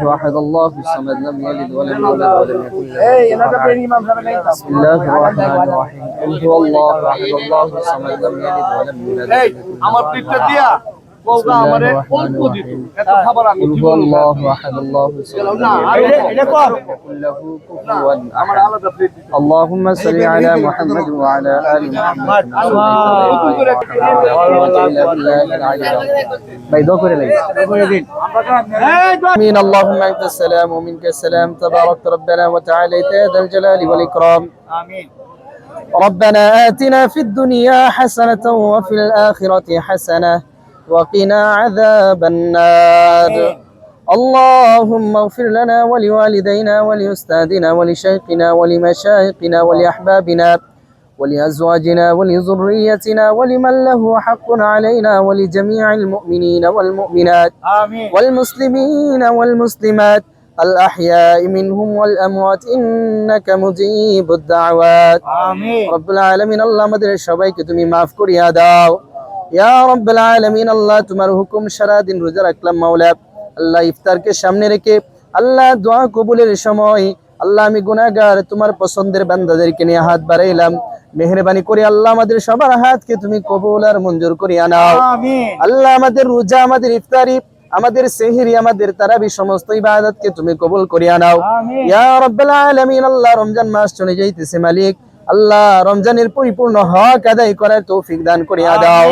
واحد الله الصمد لم يلد ولم يولد ولم يكن له كفوا أحد. بسم الله الرحمن الرحيم قل هو الله أحد الله الصمد لم يلد ولم يولد ولم يكن له كفوا أحد. بسم الله الرحمن الرحيم قل هو الله أحد الله الصمد لم يلد ولم يكن له كفوا أحد. اللهم صل على محمد وعلى آل محمد كما صليت وباركت على إبراهيم وعلى آل إبراهيم ভাই দোয়া করে লাগি آمين. اللهم أنت السلام ومنك السلام تبارك ربنا وتعالى يا ذا الجلال والإكرام. آمين. ربنا آتنا في الدنيا حسنة وفي الآخرة حسنة وقنا عذاب النار. اللهم اغفر لنا ولوالدينا ولأستاذنا ولشيخنا ولمشايخنا ولأحبابنا ولأزواجنا ولذريتنا ولمن له حق علينا ولجميع المؤمنين والمؤمنات آمين. والمسلمين والمسلمات الأحياء منهم والأموات إنك مجيب الدعوات. آمين. رب العالمين الله আমাদের সবাইকে তুমি maaf করিয়া দাও ইয়া রব্বুল আলামিন। আল্লাহ তোমার হুকুম সারা দিন রোজা রাখলাম মাওলা। আল্লাহ ইফতারকে সামনে রেখে আল্লাহ দোয়া কবুলের সময় আল্লাহ আমি গুনাহগার তোমার পছন্দের বান্দাদেরকে নিয়ে হাত বাড়াইলাম। মেহেরবানি করে আল্লাহ আমাদের সবার হাতকে তুমি কবুল আর মঞ্জুর করিয়া নাও। আমিন। আল্লাহ আমাদের রোজা আমাদের ইফতারি আমাদের সেহরি আমাদের তারাবি সমস্ত ইবাদতকে তুমি কবুল করিয়া নাও ইয়া রাব্বুল আলামিন। আল্লাহ রমজান মাস চলে যাইতেছে মালিক, আল্লাহ রমজানের পরিপূর্ণ হক আদায় করার তৌফিক দান করিয়া দাও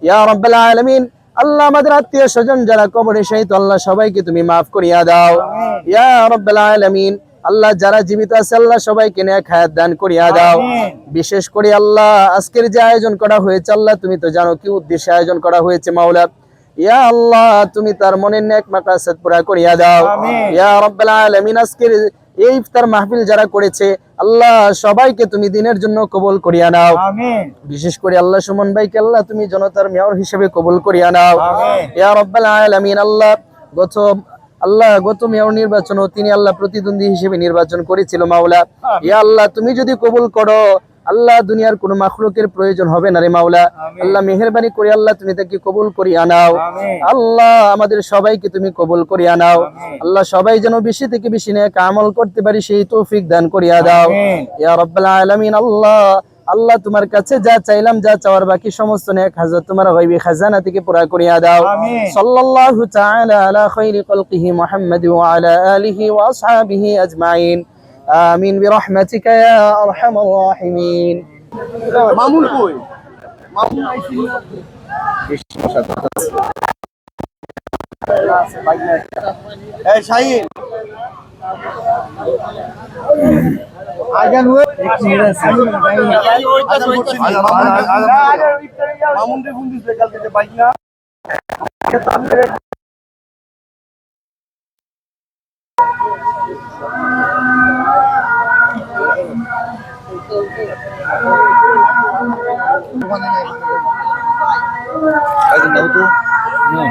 ইয়া রাব্বুল আলামিন। আল্লাহ আমাদের আত্মীয় স্বজন যারা কবরে শহীদ আল্লাহ সবাইকে তুমি মাফ করিয়া দাও ইয়া রাব্বুল আলামিন। আল্লাহ যারা জীবিত আছে আল্লাহ সবাইকে নেক হায়াত দান করিয়া দাও। বিশেষ করে আল্লাহ আজকের যে আয়োজন করা হয়েছে আল্লাহ তুমি তো জানো কি উদ্দেশ্যে আয়োজন করা হয়েছে মাওলা। ইয়া আল্লাহ তুমি তার মনের নেক মাকাসাদ পুরা করিয়া দাও ইয়া রাব্বুল আলামিন। আজকের এই ইফতার মাহফিল যারা করেছে আল্লাহ সবাইকে তুমি দিনের জন্য কবুল করিয়া নাও। বিশেষ করে আল্লাহ সুমন ভাইকে আল্লাহ তুমি জনতার মেয়র হিসেবে কবুল করিয়া নাও ইয়া রাব্বুল আলামিন। আল্লাহ গত মেয়র নির্বাচন তিনি আল্লাহ প্রতিদ্বন্দ্বী হিসেবে নির্বাচন করেছিল মাওলা। ইয়া আল্লাহ তুমি যদি কবুল করো আল্লাহ দুনিয়ার কোনো মাখলুকের প্রয়োজন হবে না রে মাওলা। আল্লাহ মেহেরবানি করে আল্লাহ তুমি তাকে কবুল করিয়া নাও। আল্লাহ আমাদের সবাইকে তুমি কবুল করিয়া নাও। আল্লাহ সবাই যেন বেশি থেকে বেশি নেক আমল করতে পারি সেই তৌফিক দান করিয়া দাও ইয়া রাব্বুল আলামিন। আল্লাহ তোমার কাছে যা চাইলাম যা চাওয়ার বাকি সমস্ত নেক হাজত তোমার গায়বী খাজানা থেকে পুরা করিয়া দাও। সাল্লাল্লাহু তাআলা আলা খায়রি খালকিহি মুহাম্মাদ ওয়া আলা আলিহি ওয়া আসহাবিহি আজমাইন আমিন বিরহমাতিকা ইয়া আরহামার রাহিমিন। মামুন কই? মামুন আইছিল না। এই শাহিন আজান হয়ে এক মিনিট আছে মামুন রে ফোন দিছে কালকে যে বাইক না আইজন দাও তো না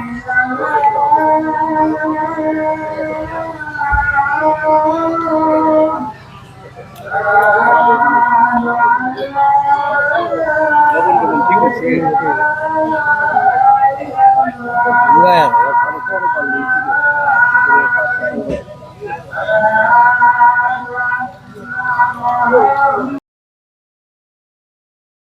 ঠিক আছে